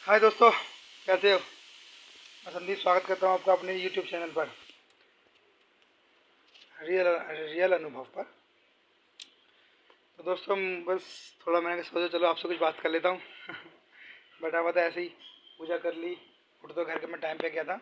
हाय दोस्तों, कैसे हो। मैं संदीप स्वागत करता हूँ आपका अपने यूट्यूब चैनल पर, रियल रियल अनुभव पर। तो दोस्तों बस थोड़ा मैंने सोचा चलो आपसे कुछ बात कर लेता हूँ। बैठा हुआ था ऐसे ही, पूजा कर ली। उठ तो घर के मैं टाइम पे गया था।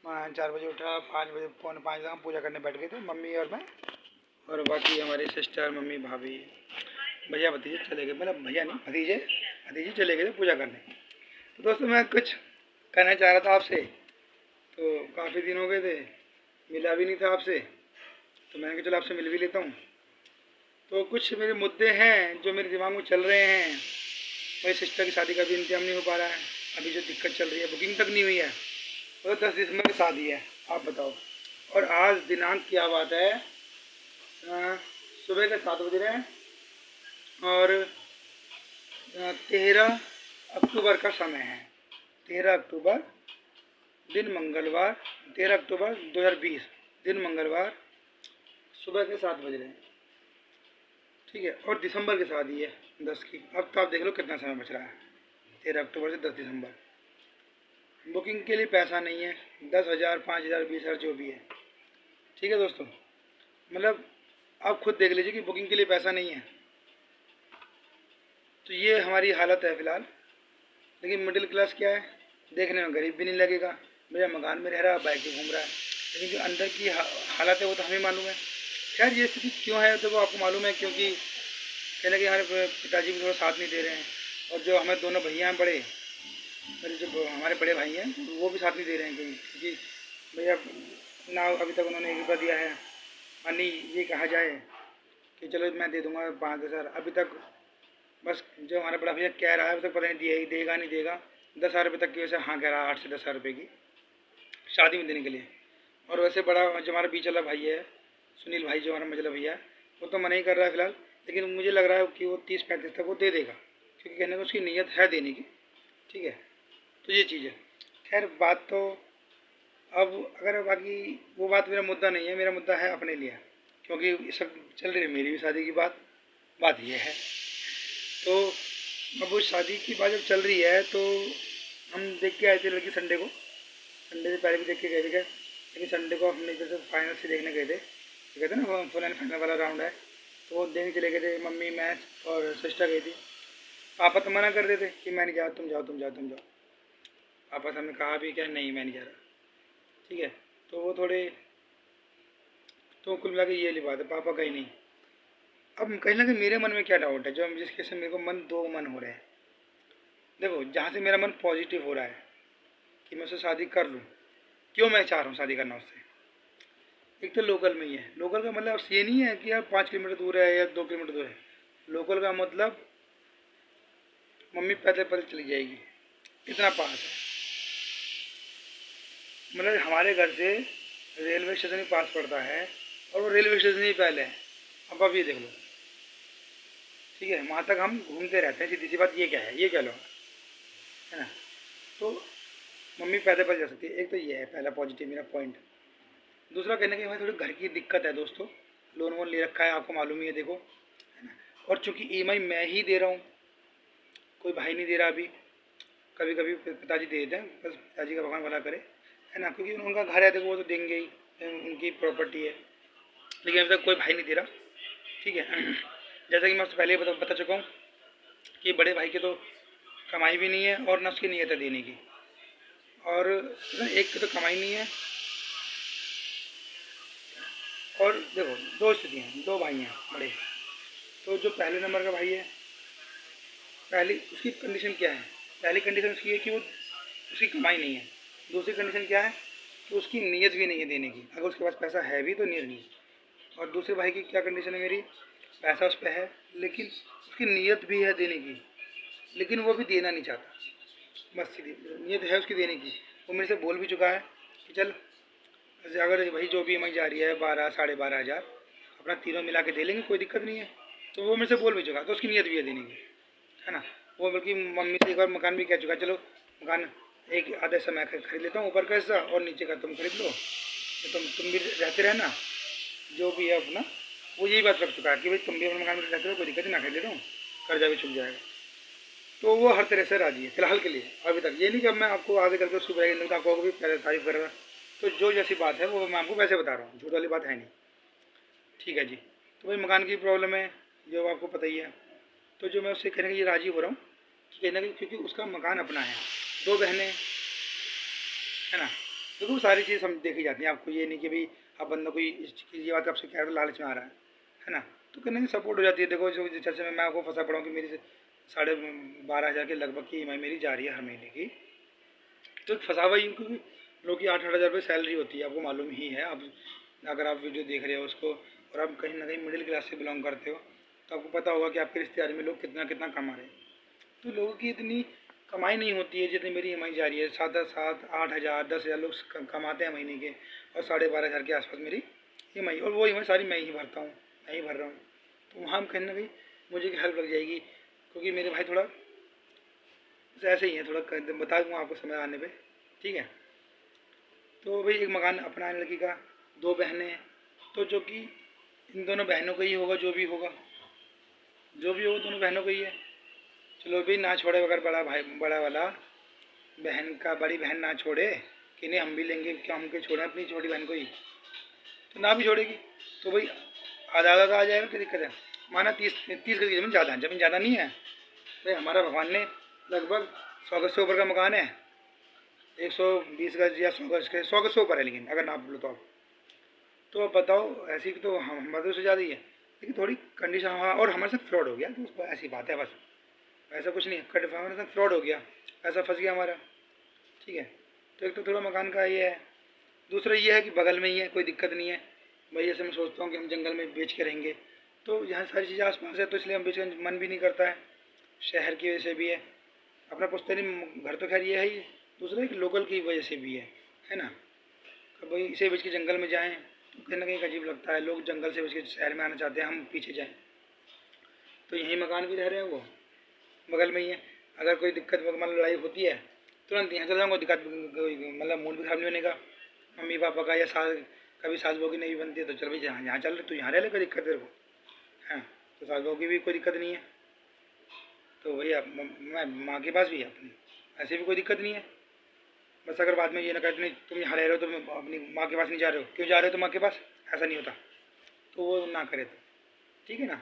मैं 4 बजे उठा, 5 बजे पौने 5 बजे हम पूजा करने बैठ गए थे, मम्मी और मैं और बाकी हमारी सिस्टर, मम्मी, भाभी, भैया, भतीजे चले गए। मतलब भैया नहीं, भतीजे भतीजे चले गए थे पूजा करने। तो दोस्तों मैं कुछ कहना चाह रहा था आपसे। तो काफ़ी दिन हो गए थे, मिला भी नहीं था आपसे, तो मैंने कहा चलो आपसे मिल भी लेता हूँ। तो कुछ मेरे मुद्दे हैं जो मेरे दिमाग में चल रहे हैं। मेरी सिस्टर की शादी का भी इंतजाम नहीं हो पा रहा है। अभी जो दिक्कत चल रही है, बुकिंग तक नहीं हुई है। तो 10 दिसंबर की शादी है, आप बताओ। और आज दिनांक क्या बात है, सुबह के 7 बज रहे हैं और 13 अक्टूबर का समय है। 13 अक्टूबर दिन मंगलवार, 13 अक्टूबर 2020 दिन मंगलवार, सुबह के 7 बज रहे हैं। ठीक है, और दिसंबर की शादी है 10 की। अब तो आप देख लो कितना समय बच रहा है, 13 अक्टूबर से 10 दिसंबर। बुकिंग के लिए पैसा नहीं है, 10,000, 5,000, 20,000 जो भी है। ठीक है दोस्तों, मतलब आप खुद देख लीजिए कि बुकिंग के लिए पैसा नहीं है। तो ये हमारी हालत है फ़िलहाल। लेकिन मिडिल क्लास क्या है, देखने में गरीब भी नहीं लगेगा। भैया मकान में रह रहा है, बाइक पे घूम रहा है, लेकिन जो अंदर की हालत है वो तो हमें मालूम है। खैर ये स्थिति क्यों है तो वो आपको मालूम है, क्योंकि कहीं ना कहीं हमारे पिताजी भी थोड़ा साथ नहीं दे रहे हैं। और जो हमें दोनों भैया हैं बड़े, मेरे जो हमारे बड़े भाई हैं वो भी साथ नहीं दे रहे हैं कहीं, क्योंकि भैया ना अभी तक उन्होंने 1 रुपया दिया है। अन्य ये कहा जाए कि चलो मैं दे दूंगा 5-10 हज़ार, अभी तक बस जो हमारा बड़ा भैया कह रहा है अभी तक पता नहीं दिया ही देगा नहीं देगा। 10,000 रुपये तक की वैसे हाँ कह रहा है, 8 से 10 हज़ार रुपये की शादी में देने के लिए। और वैसे बड़ा जो हमारा बीच वाला भाई है, सुनील भाई, जो हमारा मझला भैया है, वो तो मना ही कर रहा है फ़िलहाल। लेकिन मुझे लग रहा है कि वो 30-35 तक वो दे देगा, क्योंकि कहने को उसकी नीयत है देने की। ठीक है, तो ये चीज़ है। खैर बात तो अब अगर बाकी वो बात मेरा मुद्दा नहीं है, मेरा मुद्दा है अपने लिए, क्योंकि ये सब चल रही है मेरी भी शादी की बात ये है। तो अब वो शादी की बात जब चल रही है तो हम देख के आए थे लड़की संडे को। संडे से पहले भी देख के गए थे क्या, लेकिन संडे को अपने इधर से फाइनल से देखने गए थे। तो कहते हैं ना फुल एंड फाइनल वाला राउंड है, तो वो देखने चले गए थे। मम्मी, मैं और सिस्टर गई थी। पापा तो मना कर देते कि मैं नहीं जा, तुम जाओ तुम जाओ तुम जाओ। पापा से हमने कहा भी क्या, नहीं मैं नहीं जा रहा। ठीक है, तो वो थोड़े, तो कुल मिला के ये वाली बात है, पापा कहीं नहीं। अब कहीं ना कहीं मेरे मन में क्या डाउट है, जो जिस केस से मेरे को दो मन हो रहे हैं। देखो, जहाँ से मेरा मन पॉजिटिव हो रहा है कि मैं उससे शादी कर लूँ। क्यों मैं चाह रहा हूँ शादी करना उससे, एक तो लोकल में ही है। लोकल का मतलब ये नहीं है कि यार 5 किलोमीटर दूर है या 2 किलोमीटर दूर है। लोकल का मतलब मम्मी पैदल पैदल चली जाएगी, इतना पास है। मतलब हमारे घर से रेलवे स्टेशन ही पास पड़ता है, और वो रेलवे स्टेशन ही पहले है। अब आप ये देख लो। ठीक है, वहाँ तक हम घूमते रहते हैं, सीधी सी बात ये क्या है, ये क्या लो है ना। तो मम्मी पैदल पैदल जा सकती है, एक तो ये है पहला पॉजिटिव मेरा पॉइंट। दूसरा, कहने की हमारी थोड़ी घर की दिक्कत है दोस्तों। लोन वोन ले रखा है, आपको मालूम ही है, देखो है ना। और चूंकि ईएमआई मैं ही दे रहा हूँ, कोई भाई नहीं दे रहा अभी। कभी कभी पिताजी दे देते हैं, बस पिताजी का भगवान भला करे, है ना, क्योंकि उनका घर है, देखो वो तो देंगे ही, उनकी प्रॉपर्टी है। लेकिन अभी तक कोई भाई नहीं दे रहा। ठीक है, जैसा कि मैं आपसे पहले ही बता चुका हूँ कि बड़े भाई की तो कमाई भी नहीं है और न उसकी नीयत है देने की। और एक की तो कमाई नहीं है। और देखो, दो स्थितियाँ हैं, दो भाई हैं बड़े। तो जो पहले नंबर का भाई है, पहली उसकी कंडीशन क्या है, पहली कंडीशन उसकी है कि वो उसकी कमाई नहीं है। दूसरी कंडीशन क्या है कि उसकी नीयत भी नहीं है देने की। अगर उसके पास पैसा है भी तो नीयत नहीं। और दूसरे भाई की क्या कंडीशन है मेरी, पैसा उस पर है लेकिन उसकी नीयत भी है देने की, लेकिन वो भी देना नहीं चाहता। बस सीधी नीयत है उसकी देने की। वो मेरे से बोल भी चुका है कि चल, अगर भाई जो भी ईएमआई जा रही है 12-12.5 हज़ार, अपना तीनों मिला के दे लेंगे, कोई दिक्कत नहीं है। तो वो मेरे से बोल भी चुका, तो उसकी नीयत भी है देने की, है ना। वो बल्कि मम्मी से एक बार मकान भी कह चुका, चलो मकान एक आधे समय खरीद लेता हूँ, ऊपर का हिस्सा और नीचे का तुम खरीद लो, तो तुम भी रहते रहना, जो भी है अपना। वो यही बात रख चुका है कि भाई तुम भी अपने मकान में रहते हो, कोई दिक्कत नहीं, ना खरीद लेता हूँ, कर्जा भी छूट जाएगा। तो वो हर तरह से राजी है फिलहाल के लिए अभी तक। ये नहीं कि अब मैं आपको आगे करके उसको बताइए तो आपको भी पहले तारीफ कर रहा। तो जो जैसी बात है वो मैं आपको वैसे बता रहा हूँ, झूठ वाली बात है नहीं। ठीक है जी। तो भाई मकान की प्रॉब्लम है जो आपको पता ही है। तो जो मैं उससे कहने के लिए राजी हो रहा हूँ कि कहना कि क्योंकि उसका मकान अपना है, 2 बहनें, है ना। देखो सारी चीज़ हम देखी जाती हैं, आपको ये नहीं कि भाई आप बंदा कोई ये बात आपसे कह रहा है लालच में आ रहा है ना। तो कहने की सपोर्ट हो जाती है। देखो जो चर्चा में मैं आपको फंसा पड़ा हूँ कि मेरी 12,500 के लगभग की EMI मेरी जा रही है हर महीने की। तो फंसा हुआ ही हूँ क्योंकि लोग की 8,000 रुपये सैलरी होती है, आपको मालूम ही है। अब अगर आप वीडियो देख रहे हो उसको और आप कहीं ना कहीं मिडिल क्लास से बिलोंग करते हो तो आपको पता होगा कि आपके रिश्तेदारी में लोग कितना कितना कमा रहे हैं। तो लोगों की इतनी कमाई नहीं होती है जितनी मेरी EMI जा रही है। 7,000 10,000 लोग कमाते हैं महीने के और 12,500 के आसपास मेरी EMI, और वो EMI सारी मैं ही भरता हूँ, मैं ही भर रहा हूँ। तो वहाँ हम कहीं ना कहीं मुझे हेल्प लग जाएगी क्योंकि मेरे भाई थोड़ा ऐसे ही है, थोड़ा बता दूँगा आपको समय आने पे। ठीक है। तो भाई एक मकान अपना है लड़की का, 2 बहनें हैं। तो जो कि इन दोनों बहनों का ही होगा, जो भी होगा दोनों बहनों का ही है। चलो भाई ना छोड़े अगर बड़ा भाई बड़ा वाला बहन का बड़ी बहन ना छोड़े कि नहीं हम भी लेंगे, क्या हम क्यों छोड़ें अपनी छोटी बहन को ही। तो ना भी छोड़ेगी तो भाई आधा आधा आ जाएगा, क्या दिक्कत है। माना 30 गज की ज़मीन ज़्यादा नहीं है भाई। हमारा भगवान ने लगभग 100 गज से ऊपर का मकान है, 120 गज या 100 गज के 100 गज से ऊपर है, लेकिन अगर ना बोलो तो आप तो अब बताओ ऐसी तो हम हमारे से ज़्यादा ही है। लेकिन थोड़ी कंडीशन और हमारे साथ फ्रॉड हो गया तो ऐसी बात है बस, ऐसा कुछ नहीं है। हमारे साथ फ्रॉड हो गया, ऐसा फंस गया हमारा। ठीक है। तो एक तो थोड़ा मकान का ये है, दूसरा ये है कि बगल में ही है, कोई दिक्कत नहीं है भाई। जैसे मैं सोचता हूँ कि हम जंगल में बेच के रहेंगे तो यहाँ सारी चीज़ें आसपास है तो इसलिए हम बेचने मन भी नहीं करता है। शहर की वजह से भी है, अपना पुश्तैनी घर तो खैर ये है ही, दूसरा एक लोकल की वजह से भी है ना। तो भाई इसे बेच के जंगल में जाएँ तो कहीं ना कहीं अजीब लगता है। लोग जंगल से बेच के शहर में आना चाहते हैं, हम पीछे जाएँ। तो यहीं मकान भी रह रहे हैं वो बगल में ही है। अगर कोई दिक्कत मतलब लड़ाई होती है तुरंत यहाँ चला जाऊँगा, दिक्कत मतलब मूड भी खराब नहीं होने का। मम्मी पापा का या कभी सास बहू की नहीं बनती है तो चल भाई यहाँ चल तू यहाँ रह ले, कोई दिक्कत तेरे को है। तो सास बहू की भी कोई दिक्कत नहीं है तो भैया मैं माँ के पास भी है अपनी, ऐसे भी कोई दिक्कत नहीं है। बस अगर बाद में ये ना कहते नहीं तुम यहाँ रह रहे हो तो अपनी माँ के पास नहीं जा रहे हो, क्यों जा रहे हो तो माँ के पास, ऐसा नहीं होता। तो वो ना करे तो ठीक है ना।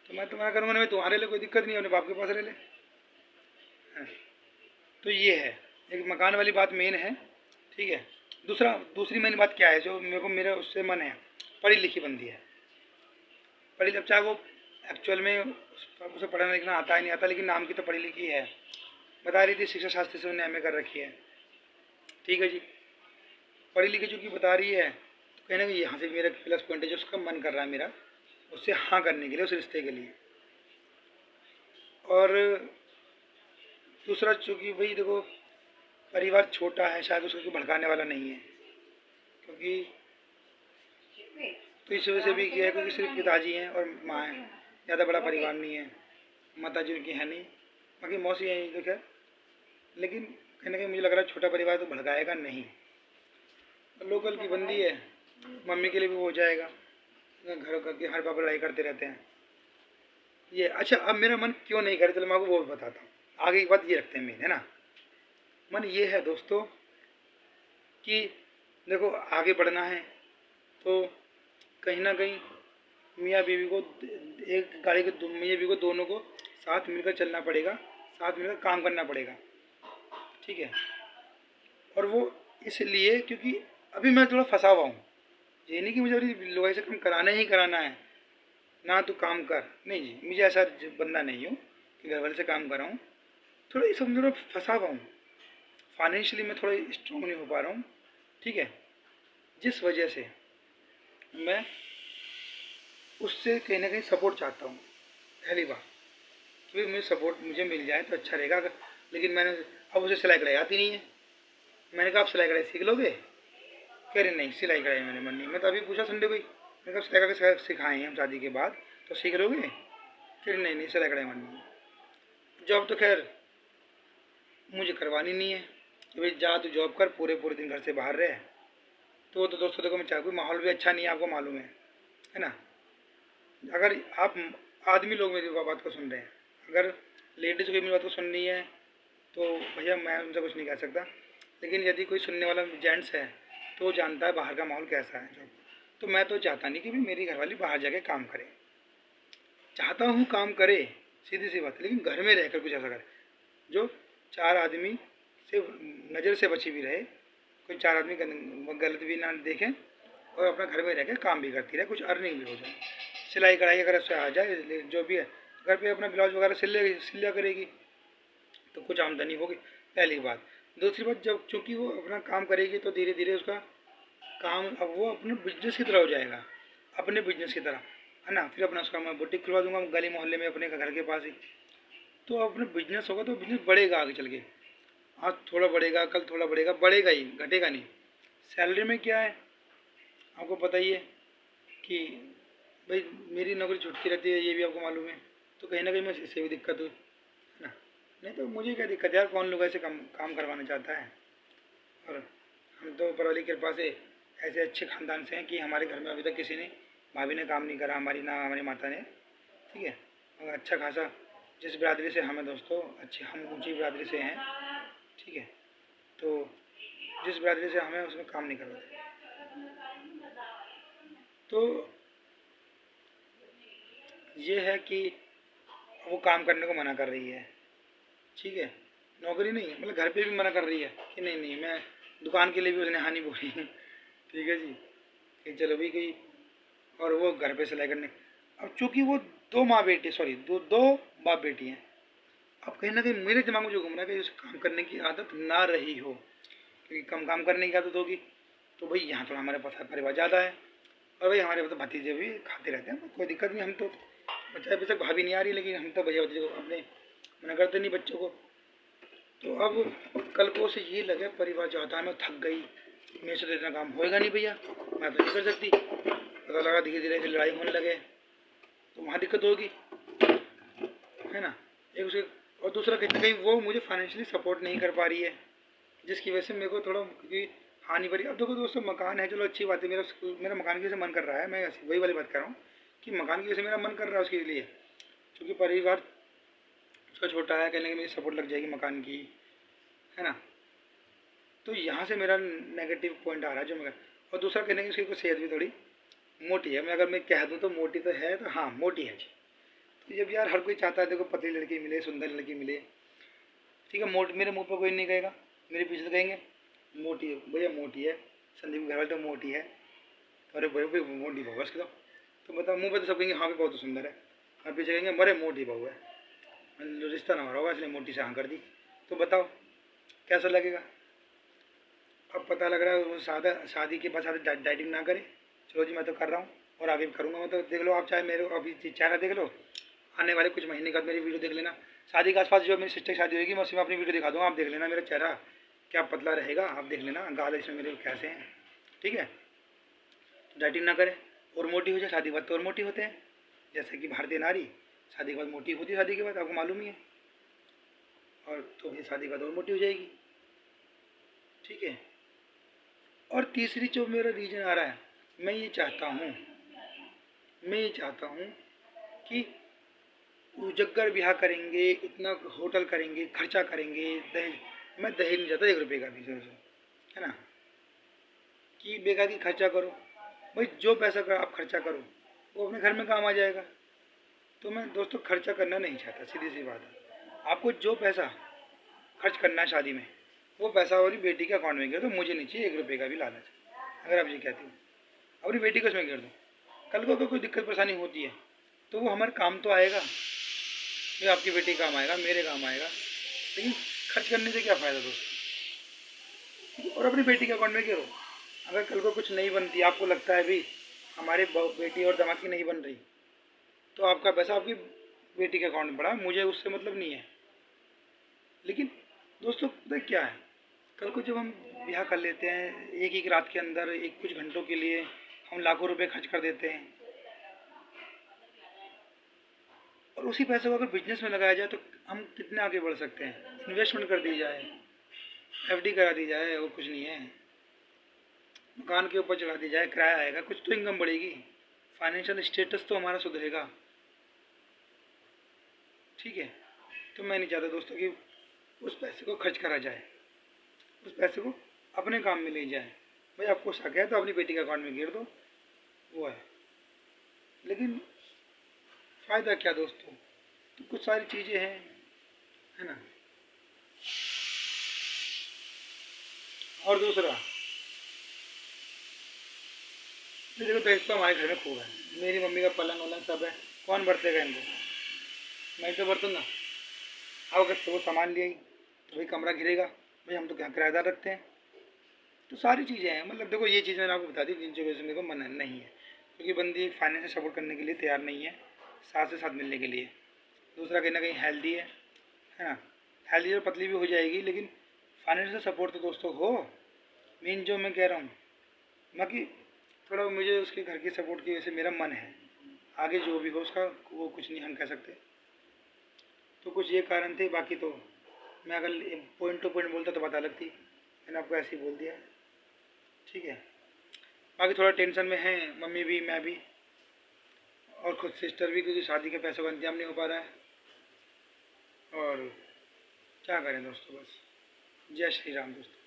तो मैं तुम्हारा करूँगा ना, मैं तुम्हारे लिए कोई दिक्कत नहीं है, अपने बाप के पास रह ले। हाँ। तो ये है एक मकान वाली बात मेन है। ठीक है। दूसरी मेन बात क्या है जो मेरे उससे मन है, पढ़ी लिखी बंदी है। पढ़ी अब चाहे वो एक्चुअल में उसे पढ़ना लिखना आता है नहीं आता, लेकिन नाम की तो पढ़ी लिखी है। बता रही थी शिक्षा शास्त्र से उन्हें MA कर रखी है। ठीक है जी। पढ़ी लिखी चूँकि बता रही है तो कहीं ना कहीं यहाँ से मेरा प्लस पॉइंट है जो उसका मन कर रहा है मेरा उससे हाँ करने के लिए, उस रिश्ते के लिए। और दूसरा चूँकि भाई देखो परिवार छोटा है, शायद उसको कोई भड़काने वाला नहीं है क्योंकि तो इस वजह से भी किया है क्योंकि सिर्फ पिताजी हैं और माँ है, ज़्यादा बड़ा परिवार नहीं है। माता जी उनकी है नहीं, बाकी मौसी है तो खैर, लेकिन कहीं ना कहीं मुझे लग रहा है छोटा परिवार तो भड़काएगा नहीं। लोकल की बंदी है, मम्मी के लिए भी हो जाएगा, घर करके हर बार लड़ाई करते रहते हैं ये। अच्छा अब मेरा मन क्यों नहीं करे चलो मैं आपको वो भी बताता हूँ। आगे की बात ये रखते हैं मेन, है ना। मन ये है दोस्तों कि देखो आगे बढ़ना है तो कहीं ना कहीं मियाँ बीवी को एक गाड़ी के मियाँ बीवी को दोनों को साथ मिलकर चलना पड़ेगा, साथ मिलकर काम करना पड़ेगा। ठीक है। और वो इसलिए क्योंकि अभी मैं थोड़ा फंसा हुआ हूँ, ये नहीं कि मुझे अभी लोगों से काम कराना ही कराना है ना, तो काम कर नहीं जी, मुझे ऐसा बंदा नहीं हूँ कि घर वाले से काम कर रहा हूँ। थोड़ा इस समझो फंसा हुआ हूँ, फाइनेंशियली मैं थोड़ा स्ट्रॉन्ग नहीं हो पा रहा हूँ। ठीक है। जिस वजह से मैं उससे कहीं ना कहीं सपोर्ट चाहता हूँ। पहली बात कि मुझे सपोर्ट मुझे मिल जाए तो अच्छा रहेगा। लेकिन मैंने अब उसे सिलाई कढ़ाई आती नहीं है। मैंने कहा आप सिलाई कढ़ाई सीख लोगे, कह रहे नहीं सिलाई कढ़ाई मैंने मन नहीं। मैं तो अभी पूछा संडे को ही, मैंने कहा सिलाई कढ़ाई सिखाएँ हम शादी के बाद तो सीख लोगे, कह रहे नहीं सिलाई कढ़ाई मन नहीं। जॉब तो खैर मुझे करवानी नहीं है कि भाई जा तू जॉब कर, पूरे दिन घर से बाहर रहे। तो वो तो दोस्तों देखो मैं चाहूँ, माहौल भी अच्छा नहीं है आपको मालूम है ना। अगर आप आदमी लोग मेरी बात को सुन रहे हैं, अगर लेडीज़ को मेरी बात को सुननी है तो भैया मैं उनसे कुछ नहीं कह सकता, लेकिन यदि कोई सुनने वाला जेंट्स है तो वो जानता है बाहर का माहौल कैसा है जो। तो मैं तो चाहता नहीं कि भी मेरी घरवाली बाहर जाके काम करे, चाहता हूँ काम करे, सीधी सी बात है, लेकिन घर में रहकर कुछ ऐसा करे जो 4 आदमी से नज़र से बची भी रहे, कोई 4 आदमी गलत भी ना देखें और अपना घर में रह के काम भी करती रहे, कुछ अर्निंग भी हो जाए। सिलाई कढ़ाई अगर उससे आ जाए जो भी है, घर पे अपना ब्लाउज वगैरह सिल लिया करेगी तो कुछ आमदनी होगी, पहली बात। दूसरी बात, जब चूँकि वो अपना काम करेगी तो धीरे धीरे उसका काम अब वो अपने बिजनेस की तरह हो जाएगा, अपने बिजनेस की तरह, है ना। फिर अपना उसका मैं बुटीक खुलवा दूंगा गली मोहल्ले में अपने घर के पास ही, तो अपना बिजनेस होगा तो बिजनेस बढ़ेगा आगे चल के। आज थोड़ा बढ़ेगा, कल थोड़ा बढ़ेगा, बढ़ेगा ही, घटेगा नहीं। सैलरी में क्या है आपको पता ही है कि भाई मेरी नौकरी छूटती रहती है, ये भी आपको मालूम है, तो कहीं ना कहीं मैं इससे भी दिक्कत हुई, है ना। नहीं तो मुझे क्या दिक्कत है यार, कौन लोग ऐसे काम करवाना चाहता है। और हम तो ऊपर वाली की कृपा से ऐसे अच्छे ख़ानदान से हैं कि हमारे घर में अभी तक किसी ने, भाभी ने काम नहीं करा हमारी, ना हमारी माता ने, ठीक है। और अच्छा खासा जिस बिरादरी से हमें दोस्तों, अच्छी हम ऊंची बिरादरी से हैं, ठीक है। तो जिस बिरादरी से हमें उसमें काम नहीं करवाते, तो ये है कि वो काम करने को मना कर रही है, ठीक है। नौकरी नहीं मतलब घर पे भी मना कर रही है कि नहीं नहीं, मैं दुकान के लिए भी उसने हानि बोली ठीक है जी, कि चलो भी गई, और वो घर पे सिलाई करने। अब चूंकि वो दो माँ बेटी, सॉरी दो बाप बेटी हैं, अब कहीं ना कहीं मेरे दिमाग में जो घूम रहा है कि उसे काम करने की आदत ना रही हो, क्योंकि कम काम करने की आदत होगी तो भाई यहाँ थोड़ा हमारे पास परिवार ज़्यादा है, और भाई हमारे तो भतीजे भी खाते रहते हैं, कोई दिक्कत नहीं। हम तो चाहे बेशक भाभी नहीं आ रही, लेकिन हम तो भैया भतीजे को अपने मना करते नहीं बच्चों को। तो अब कल को से ये लगे परिवार ज़्यादा है, मैं थक गई, मेरे से तो इतना काम होएगा नहीं भैया, मैं तो नहीं कर सकती, पता लगा धीरे धीरे फिर लड़ाई होने लगे तो वहाँ दिक्कत होगी, है ना। एक उसके, और दूसरा कहीं ना कहीं वो मुझे फाइनेंशियली सपोर्ट नहीं कर पा रही है, जिसकी वजह से मेरे को थोड़ा, क्योंकि हानि भरी। अब देखो दोस्तों, मकान है, चलो अच्छी बात है, मेरा मकान की वजह से मन कर रहा है, मैं वही वाली बात कर रहा हूँ कि मकान की वजह से मेरा मन कर रहा है उसके लिए, क्योंकि परिवार उसका छोटा है, कहने की मेरी सपोर्ट लग जाएगी मकान की, है ना। तो यहाँ से मेरा नेगेटिव पॉइंट आ रहा है जो मैं, और दूसरा कहने की उसकी सेहत भी थोड़ी मोटी है। मैं अगर मैं कह दूँ तो मोटी तो है, तो हाँ मोटी है जी। तो जब यार हर कोई चाहता है देखो पतली लड़की मिले, सुंदर लड़की मिले, ठीक है। मेरे मुंह पर कोई नहीं कहेगा, मेरे पीछे तो कहेंगे मोटी है भैया, मोटी है, संदीप घर वाले तो मोटी है, अरे भैया भाई मोटी बहू है उसकी तो बताओ, मुँह पे तो सब कहेंगे हाँ भी बहुत सुंदर है, और पीछे कहेंगे बड़े मोटी बहू है, जो रिश्ता ना हो रहा होगा इसलिए मोटी से हाँ कर दी। तो बताओ कैसा लगेगा। अब पता लग रहा है वो शादी के बाद डाइटिंग ना करे, चलो जी मैं तो कर रहा हूँ और आगे भी करूँगा। मैं तो देख लो आप, चाहे मेरे अभी चेहरा देख लो, आने वाले कुछ महीने बाद मेरी वीडियो देख लेना, शादी के आसपास जो मेरी सिस्टर की शादी होगी मैं उसमें अपनी वीडियो दिखा दूँगा, आप देख लेना मेरा चेहरा क्या पतला रहेगा, आप देख लेना गाल इसमें मेरे कैसे हैं, ठीक है। डाइटिंग ना करे और मोटी हो जाए, शादी के बाद तो और मोटी होते हैं, जैसे कि भारतीय नारी शादी के बाद मोटी होती है, शादी के बाद आपको मालूम ही है, और तो फिर शादी के बाद और मोटी हो जाएगी, ठीक है। और तीसरी जो मेरा रीज़न आ रहा है, मैं ये चाहता हूँ कि उजग्गर ब्याह करेंगे, इतना होटल करेंगे, खर्चा करेंगे, दहेज, मैं दहेज नहीं चाहता 1 रुपये का भी, है ना, कि बेकार की खर्चा करो। भाई जो पैसा आप खर्चा करो वो अपने घर में काम आ जाएगा। तो मैं दोस्तों खर्चा करना नहीं चाहता, सीधी सी बात है। आपको जो पैसा खर्च करना है शादी में, वो पैसा और बेटी के अकाउंट में गिर दो, मुझे नहीं चाहिए 1 रुपये का भी लालच। अगर आप ये कहते हो अपनी बेटी को उसमें गिर दो, कल को अगर कोई दिक्कत परेशानी होती है तो वो हमारे काम तो आएगा, ये आपकी बेटी काम आएगा, मेरे काम आएगा, लेकिन खर्च करने से क्या फ़ायदा दोस्तों। और अपनी बेटी के अकाउंट में गिरो, अगर कल को कुछ नहीं बनती, आपको लगता है भी हमारे बेटी और दामाद की नहीं बन रही, तो आपका पैसा आपकी बेटी के अकाउंट में पड़ा, मुझे उससे मतलब नहीं है। लेकिन दोस्तों पता क्या है, कल को जब हम ब्याह कर लेते हैं, एक रात के अंदर, एक कुछ घंटों के लिए हम लाखों रुपए खर्च कर देते हैं, और उसी पैसे को अगर बिजनेस में लगाया जाए तो हम कितने आगे बढ़ सकते हैं। इन्वेस्टमेंट कर दी जाए, एफडी करा दी जाए, वो कुछ नहीं है, मकान के ऊपर चढ़ा दी जाए, किराया आएगा, कुछ तो इनकम बढ़ेगी, फाइनेंशियल स्टेटस तो हमारा सुधरेगा, ठीक है। तो मैं नहीं चाहता दोस्तों कि उस पैसे को खर्च करा जाए, उस पैसे को अपने काम में ले जाए। भाई आपको शक है तो अपनी बेटी के अकाउंट में गिर दो, वो है। लेकिन फ़ायदा क्या दोस्तों? तो कुछ सारी चीज़ें हैं, है ना। और दूसरा, देखो दहेज तो हमारे घर में खूब है, मेरी मम्मी का पलंग वलंग सब है, कौन बरतेगा इनको? मैं तो बरतूँगा। अब अगर वो सामान ले आई तो भाई कमरा घिरेगा, भाई हम तो क्या किराएदार रखते हैं। तो सारी चीज़ें हैं, मतलब देखो ये चीज़ मैंने आपको बता दी जिन चीज़ों से मेरे को मन नहीं है, क्योंकि बंदी एक फाइनेंशियल सपोर्ट करने के लिए तैयार नहीं है, साथ से साथ मिलने के लिए। दूसरा कहीं ना कहीं हेल्दी है ना। हेल्दी और पतली भी हो जाएगी, लेकिन फाइनेंशियल सपोर्ट तो दोस्तों हो, मेन जो मैं कह रहा हूँ। बाकी थोड़ा मुझे उसके घर की सपोर्ट की वजह से मेरा मन है, आगे जो भी हो उसका वो कुछ नहीं हम कह सकते। तो कुछ ये कारण थे, बाकी तो मैं अगर पॉइंट टू पॉइंट बोलता तो बात अलग थी, मैंने आपको ऐसे ही बोल दिया, ठीक है। बाकी थोड़ा टेंशन में है मम्मी भी, मैं भी, और खुद सिस्टर भी, क्योंकि शादी के पैसों का इंतजाम नहीं हो पा रहा है। और क्या करें दोस्तों, बस। जय श्री राम दोस्तों।